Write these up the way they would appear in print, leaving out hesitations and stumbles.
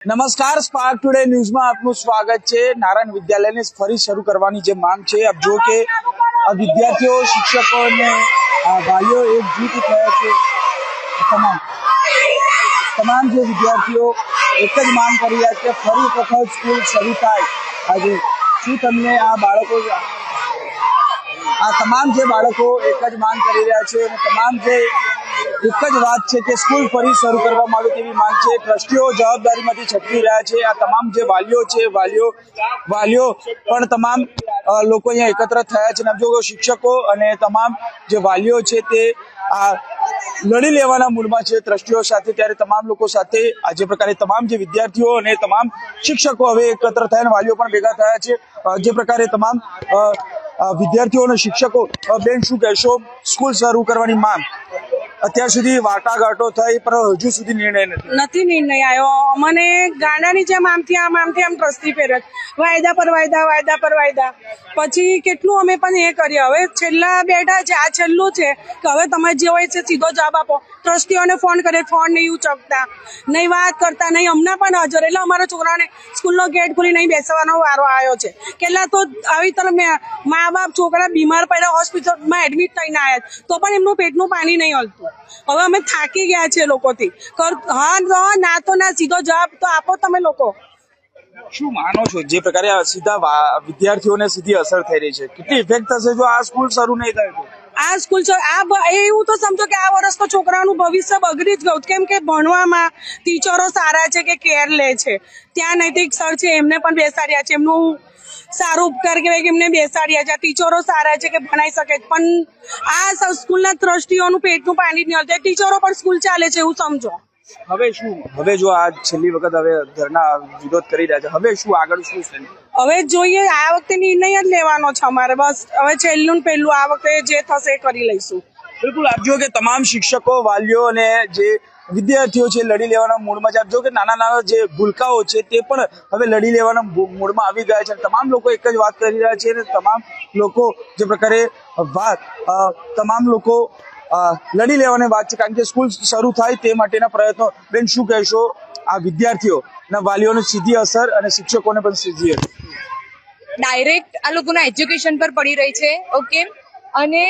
નમસ્કાર, spark today ન્યૂઝમાં આપનું સ્વાગત છે। નારાયણ વિદ્યાલયને ફરી શરૂ કરવાની જે માંગ છે, આપ જો કે વિદ્યાર્થીઓ, શિક્ષકો અને વાલીઓ એકજૂટ થયા છે। તમામ જે વિદ્યાર્થીઓ એક જ માંગ કરી રહ્યા છે, ફરી વખત સ્કૂલ શરૂ થાય। આજે શું તમને આ બાળકો, આ તમામ જે બાળકો એક જ માંગ કરી રહ્યા છે અને તમામ જે એક જ વાત છે કે સ્કૂલ ફરી શરૂ કરવામાં આવે તેવી માંગ છે। ટ્રસ્ટીઓ જવાબદારીમાંથી છટકી રહ્યા છે। આ તમામ જે વાલીઓ છે, વાલીઓ પણ તમામ લોકો અહીંયા એકત્ર થયા છે। જો શિક્ષકો અને તમામ જે વાલીઓ છે તે આ લડી લેવાના મૂડમાં છે ટ્રસ્ટીઓ સાથે, ત્યારે તમામ લોકો સાથે આ જે પ્રકારે તમામ જે વિદ્યાર્થીઓ અને તમામ શિક્ષકો હવે એકત્ર થયા અને વાલીઓ પણ ભેગા થયા છે। જે પ્રકારે તમામ વિદ્યાર્થીઓ અને શિક્ષકો, બેન શું કહેશો? સ્કૂલ શરૂ કરવાની માંગ અત્યાર સુધી વાટાઘાટો થઈ પણ હજુ સુધી નિર્ણય નથી આવ્યો। અમને ગાંડાની જેમ આમથી આમ ટ્રસ્ટી ફેરવે, વાયદા પર વાયદા। પછી કેટલું અમે પણ એ કરીએ। હવે છેલ્લા બેઠા છે, આ છેલ્લું છે કે હવે તમે જે હોય છે સીધો જવાબ આપો। ટ્રસ્ટીઓને ફોન કરે, ફોન નહીં ઉચકતા, નહીં વાત કરતા, નહીં અમને પણ હાજર। એટલે અમારા છોકરાને સ્કૂલનો ગેટ ખોલી નહીં બેસવાનો વારો આવ્યો છે। કેટલા તો આવી તરફ મા બાપ છોકરા બીમાર પડ્યા, હોસ્પિટલમાં એડમિટ થઈને આવ્યા, તો પણ એમનું પેટનું પાણી નહીં હલતું। હવે અમે થાકી ગયા છે લોકોથી। હા ના તો ના, સીધો જવાબ તો આપો તમે લોકો। શું માનો છો જે પ્રકારે સીધા વિદ્યાર્થીઓને સીધી અસર થઈ રહી છે, કેટલી ઇફેક્ટ થશે જો આ સ્કૂલ શરૂ નહીં થાય તો? આ સ્કૂલ એવું તો સમજો કે આ વર્ષ તો છોકરાનું ભવિષ્ય બગડી જ ગયું, કેમ કે ભણવામાં ટીચરો સારા છે કે કેર લે છે, ત્યાં નૈતિક સર છે એમને પણ બેસાડ્યા છે, એમનું સારું ઉપકાર કહેવાય કે એમને બેસાડ્યા છે। ટીચરો સારા છે કે ભણાઈ શકે, પણ આ સ્કૂલના ટ્રસ્ટીઓનું પેટનું પાણી જ નહીં હલતું, ટીચરો પણ સ્કૂલ ચાલે છે એવું સમજો। હવે શું, હવે જો આ છેલ્લી વખત હવે ધરના વિરોધ કરી રહ્યા છે, હવે શું આગળ શું છે? હવે જોઈએ, આ વખતે નિર્ણય જ લેવાનો છે અમારે, બસ હવે છેલ્લું ને પહેલું આ વખતે જે થશે એ કરી લઈશું। બિલકુલ, આપ જો કે તમામ શિક્ષકો, વાલીઓ અને જે વિદ્યાર્થીઓ છે લડી લેવાના મૂડમાં છે। આપ જો કે નાના જે ભૂલકાઓ છે તે પણ હવે લડી લેવાના મૂડમાં આવી ગયા છે। તમામ લોકો એક જ વાત કરી રહ્યા છે અને તમામ લોકો જે પ્રકારે તમામ લોકો લડી લેવાની વાત છે, કારણ કે સ્કૂલ શરૂ થાય તે માટેના પ્રયત્નો। બેન શું કહેશો? આ વિદ્યાર્થીઓના વાલીઓને સીધી અસર અને શિક્ષકોને પણ સીધી અસર ડાયરેક્ટ આ લોકોના એજ્યુકેશન પર પડી રહી છે। ઓકે, અને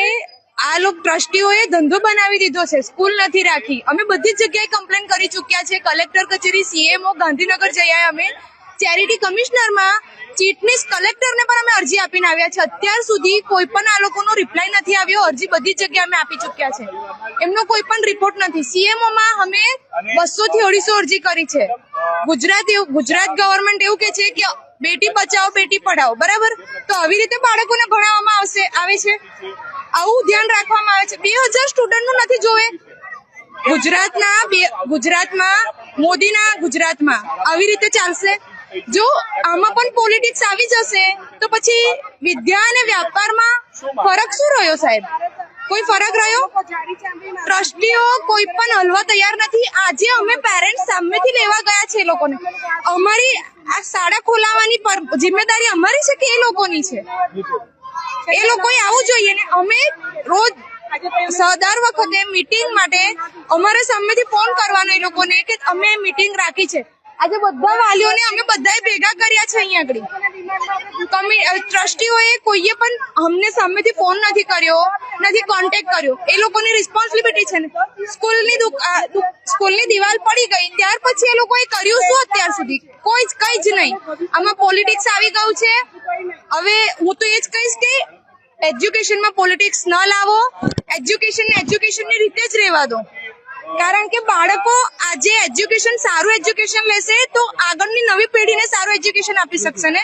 આ લોકો ટ્રસ્ટીઓએ ધંધો બનાવી દીધો છે, સ્કૂલ નથી રાખી। અમે બધી જ જગ્યાએ કમ્પ્લેન કરી ચૂક્યા છે, કલેક્ટર કચેરી, CMO, ગાંધીનગર જઈ આવ્યા, અમે ચેરિટી કમિશનરમાં, ચીફમિસ કલેક્ટરને પણ અમે અરજી આપીને આવ્યા છે। અત્યાર સુધી કોઈ પણ આ લોકોનો રિપ્લાય નથી આવ્યો। અરજી બધી જગ્યાએ અમે આપી ચૂક્યા છે, એમનો કોઈ પણ રિપોર્ટ નથી। CMOમાં અમે 200 થી 250 અરજી કરી છે। ગુજરાત ગવર્મેન્ટ એવું કે છે કે બેટી બચાવો બેટી પઢાઓ, બરાબર? તો આવી રીતે બાળકોને ભણાવવામાં આવે છે, આવું ધ્યાન રાખવામાં આવે છે। 2000 સ્ટુડન્ટનું નથી જોવે ગુજરાતમાં, મોદીના ગુજરાતમાં આવી રીતે ચાલશે? જો આમાં પણ પોલિટિક્સ આવી જશે તો પછી વિદ્યા અને વ્યાપારમાં ફરક શું રહ્યો સાહેબ? કોઈ ફરક રહ્યો? ટ્રસ્ટીઓ કોઈ પણ હલવા તૈયાર નથી। આજે અમે પેરેન્ટ્સ સામેથી લેવા ગયા છે એ લોકોને। અમારી આ શાળા ખોલાવવાની જિમ્મેદારી અમારી છે કે એ લોકોની છે? એ લોકોએ આવું જોઈએ ને। અમે રોજ દર વખતે મીટિંગ માટે અમારે સામેથી ફોન કરવાનો એ લોકોને કે અમે મીટિંગ રાખી છે। આજે બધા વાલીઓને અમે બધાએ ભેગા કર્યા છે અહીંયા આગળ। ટ્રસ્ટીઓએ કોઈએ પણ અમને સામેથી ફોન નથી કર્યો, નથી કોન્ટેક્ટ કર્યો। એ લોકોની રિસ્પોન્સિબિલિટી છે ને। સ્કૂલની દિવાલ પડી ગઈ ત્યાર પછી એ લોકોએ કર્યું શું અત્યાર સુધી? કઈ જ નહીં। આમાં પોલિટિક્સ આવી ગયું છે। હવે હું તો એ જ કહીશ કે એજ્યુકેશનમાં પોલિટિક્સ ન લાવો, એજ્યુકેશનની રીતે જ રહેવા દો, કારણ કે બાળકો આજે સારું એજ્યુકેશન લેશે તો આગળની નવી પેઢીને સારું એજ્યુકેશન આપી શકશે ને।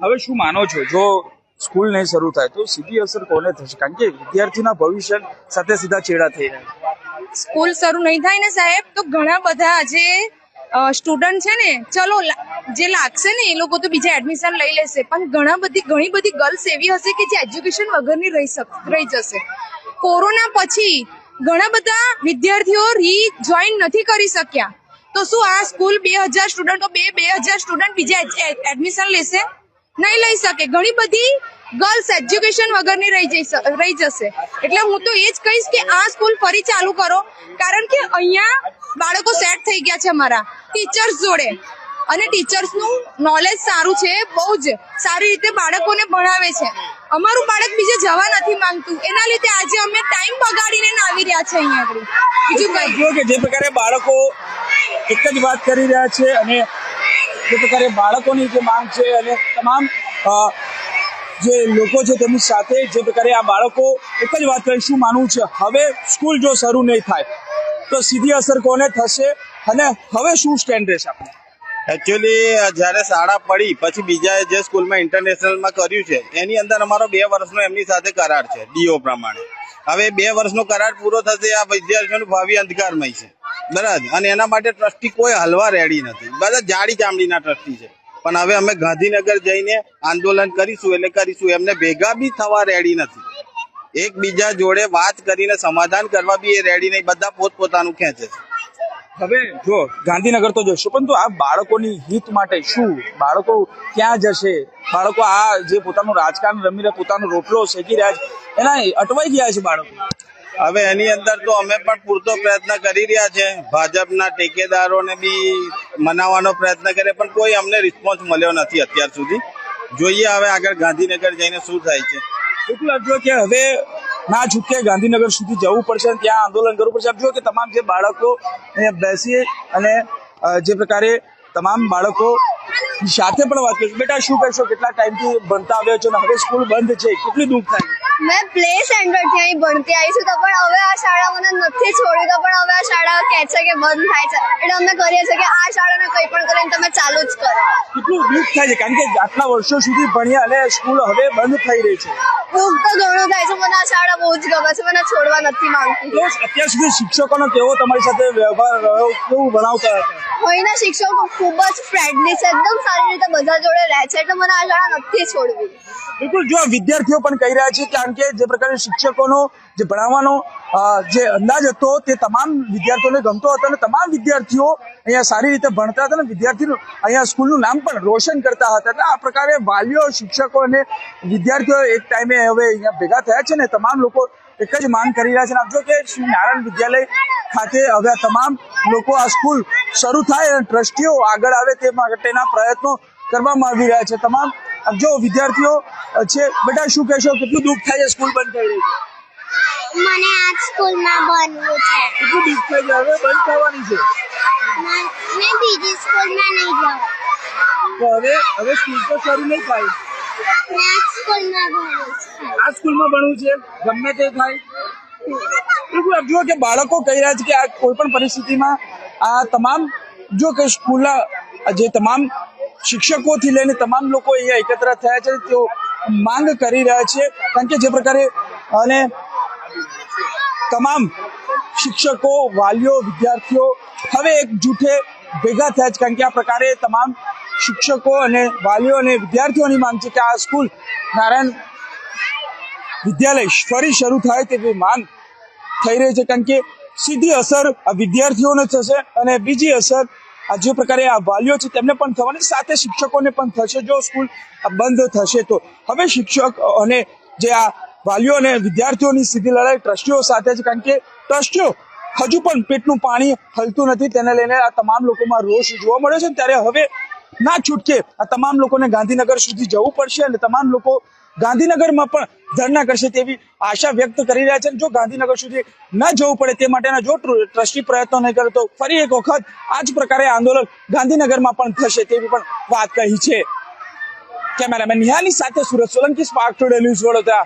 હવે શું માનો છો, જો સ્કૂલ નહીં શરૂ થાય તો સીધી અસર કોને થશે? કારણ કે વિદ્યાર્થીના ભવિષ્ય સાથે સીધા ચેડા થઈ રહ્યા છે। સ્કૂલ શરૂ નહીં થાય ને સાહેબ તો ઘણા બધા જે સ્ટુડન્ટ છે ને, ચલો જે લાગશે ને એ લોકો તો બીજા એડમિશન લઈ લેશે, પણ ઘણી બધી ગર્લ્સ એવી હશે કે જે એજ્યુકેશન વગરની રહી જશે। કોરોના પછી ઘણા બધા વિદ્યાર્થીઓ રીજોઈન નથી કરી શક્યા, તો શું આ સ્કૂલ 2000 સ્ટુડન્ટો 2000 સ્ટુડન્ટ બીજા એડમિશન લેશે? નહીં લઈ શકે। ઘણી બધી ગર્લ્સ એજ્યુકેશન વગરની રહી જશે। એટલે હું તો એ જ કહીશ કે આ સ્કૂલ ફરી ચાલુ કરો, કારણ કે અહીંયા બાળકો સેટ થઈ ગયા છે અમારા ટીચર્સ જોડે। અને ટીચર્સનું નોલેજ સારું છે, બહુ જ સારી રીતે બાળકોને ભણાવે છે. અમારું બાળક બીજે જવા નથી માંગતું, એના લીધે આજે અમે ટાઈમ બગાડીને ના આવી રહ્યા છે અહીંયા આગળ. બીજું કઈ જો કે જે પ્રકારે બાળકો એક જ વાત કરી રહ્યા છે અને જે પ્રકારે બાળકોની જે માંગ છે અને તમામ જે લોકો છે તેમની સાથે જે પ્રકારે આ બાળકો એક જ વાત કરી, શું માનવું છે, હવે સ્કૂલ જો શરૂ નહીં થાય તો સીધી અસર કોને થશે અને હવે શું સ્ટેન્ડ રહેશે આપણે? એકચ્યુઅલી જ્યારે શાળા પડી પછી બીજા જે સ્કૂલમાં ઇન્ટરનેશનલમાં કર્યું છે એની અંદર અમારો 2 વર્ષનો એમની સાથે કરાર છે ડીઓ પ્રમાણે. હવે 2 વર્ષનો કરાર પૂરો થશે, આ વિદ્યાર્થીઓનું ભાવિ અંધકારમય છે, બરાબર. અને એના માટે ટ્રસ્ટી કોઈ હલવા રેડી નથી, બધા જાડી ચામડીના ટ્રસ્ટી છે. પણ હવે અમે ગાંધીનગર જઈને આંદોલન કરીશું એટલે કરીશું, એમને ભેગા બી થવા રેડી નથી, એકબીજા જોડે વાત કરીને સમાધાન કરવા બી એ રેડી નહીં, બધા પોતપોતાનું ખેંચે છે. હવે જો ગાંધીનગર તો જશો, પરંતુ આ બાળકોની હિત માટે શું, બાળકો ક્યાં જશે? બાળકો આ જે પોતાનું રાજકારણ રમી રહ્યા, પોતાનો રોટલો શેકી રહ્યા છે, એના અટવાઈ ગયા છે બાળકો. હવે એની અંદર તો અમે પણ પૂરતો પ્રયત્ન કરી રહ્યા છે, ભાજપના ટેકેદારોને બી મનાવવાનો પ્રયત્ન કરે, પણ કોઈ અમને રિસ્પોન્સ મળ્યો નથી અત્યાર સુધી. જોઈએ હવે આગળ ગાંધીનગર જઈને શું થાય છે. બિલકુલ આપજો કે હવે ના છૂટકે ગાંધીનગર સુધી જવું પડશે અને ત્યાં આંદોલન કરવું પડશે. આપજો કે તમામ જે બાળકો અહીંયા બેસી અને જે પ્રકારે તમામ બાળકો સાથે પણ વાત કરીશું. બેટા શું કહેશો, કેટલા ટાઈમથી ભણતા આવ્યો છો અને હવે સ્કૂલ બંધ છે, કેટલું દુઃખ થાય? મેં પ્લે સેન્ટરથી અહીં ભણતી આવી છું, તો પણ હવે આ શાળા મને નથી છોડી, તો પણ હવે આ શાળા કહે છે કે બંધ થાય છે, એટલે અમે કરીએ છીએ કે આ શાળાને કંઈ પણ કરીને તમે ચાલુ જ કરો. કેટલું દુઃખ થાય છે, કારણ કે આટલા વર્ષો સુધી ભણ્યા અને સ્કૂલ હવે બંધ થઈ રહી છે. દુઃખ તો ઘણું થાય છે, મને આ શાળા બહુ જ ગમે છે, મને છોડવા નથી માંગતી. તો અત્યાર સુધી શિક્ષકોનો કેવો તમારી સાથે વ્યવહાર રહ્યો, કેવું ભણાવતા હતા? અહીંના શિક્ષકો ખૂબ જ ફ્રેન્ડલી છે, એકદમ સારી રીતે બધા જોડે રહે છે, એટલે મને આ શાળા નથી છોડવી. બિલકુલ, જો વિદ્યાર્થીઓ પણ કહી રહ્યા છે, કારણ કે જે પ્રકારે શિક્ષકોનો જે ભણાવવાનો જે અંદાજ હતો તે તમામ વિદ્યાર્થીઓને ગમતો હતો અને તમામ વિદ્યાર્થીઓ અહીંયા સારી રીતે ભણતા હતા અને વિદ્યાર્થીઓ અહીંયા સ્કૂલનું નામ પણ રોશન કરતા હતા. એટલે આ પ્રકારે વાલીઓ, શિક્ષકો અને વિદ્યાર્થીઓ એક ટાઈમે હવે અહીંયા ભેગા થયા છે ને તમામ લોકો એક જ માંગ કરી રહ્યા છે. આપજો કે શ્રી નારાયણ વિદ્યાલય ખાતે હવે તમામ લોકો આ સ્કૂલ શરૂ થાય અને ટ્રસ્ટીઓ આગળ આવે તે માટેના પ્રયત્નો કરવામાં આવી રહ્યા છે. તમામ જો વિદ્યાર્થીઓ છે, બેટા શું કહેશો, કેટલું દુઃખ થાય છે સ્કૂલ બંધ થઈ રહી છે? મને આ સ્કૂલમાં ભણવું છે, કેટલું દુઃખ થાય છે, હવે બંધ થવાની છે મેં બીજી સ્કૂલમાં નહીં જાઉં, તો હવે સ્કૂલ તો શરૂ નહીં થાય, મેં આ સ્કૂલમાં ભણવું છે. આ સ્કૂલમાં ભણવું છે, ગમે તે થાય. બિલકુલ આપ જુઓ કે બાળકો કહી રહ્યા છે કે આ કોઈ પણ પરિસ્થિતિમાં આ તમામ જો કે સ્કૂલના જે તમામ શિક્ષકોથી લઈને તમામ લોકો અહીંયા એકત્ર થયા છે, તેઓ માંગ કરી રહ્યા છે, કારણ કે જે પ્રકારે અને તમામ શિક્ષકો, વાલીઓ, વિદ્યાર્થીઓ હવે એક જૂથે ભેગા થયા છે, કારણ કે આ પ્રકારે તમામ શિક્ષકો અને વાલીઓ અને વિદ્યાર્થીઓની માંગ છે કે આ સ્કૂલ નારાયણ વિદ્યાલય ફરી શરૂ થાય તેવી માંગ થઈ રહી છે, કારણ કે સીધી અસર આ વિદ્યાર્થીઓને થશે અને બીજી અસર આ જે પ્રકારે આ વાલીઓ છે તેમને પણ થવાની, સાથે શિક્ષકોને પણ થશે જો સ્કૂલ બંધ થશે તો. હવે શિક્ષક અને જે આ વાલીઓ અને વિદ્યાર્થીઓની સીધી લડાઈ ટ્રસ્ટીઓ સાથે છે, કારણ કે ટ્રસ્ટીઓ હજુ પણ પેટનું પાણી હલતું નથી, તેને લઈને આ તમામ લોકોમાં રોષ જોવા મળે છે. ત્યારે હવે ના છૂટકે આ તમામ લોકોને ગાંધીનગર સુધી જવું પડશે અને તમામ લોકો ગાંધીનગરમાં પણ ધરણા કરશે તેવી આશા વ્યક્ત કરી રહ્યા છે. જો ગાંધીનગર સુધી ન જવું પડે તે માટેના જો ટ્રસ્ટી પ્રયત્નો નહીં કરે તો ફરી એક વખત આ જ પ્રકારે આંદોલન ગાંધીનગરમાં પણ થશે તેવી પણ વાત કહી છે. કેમેરામેન નિહાની સાથે Surat Solanki, spark today news Vadodara.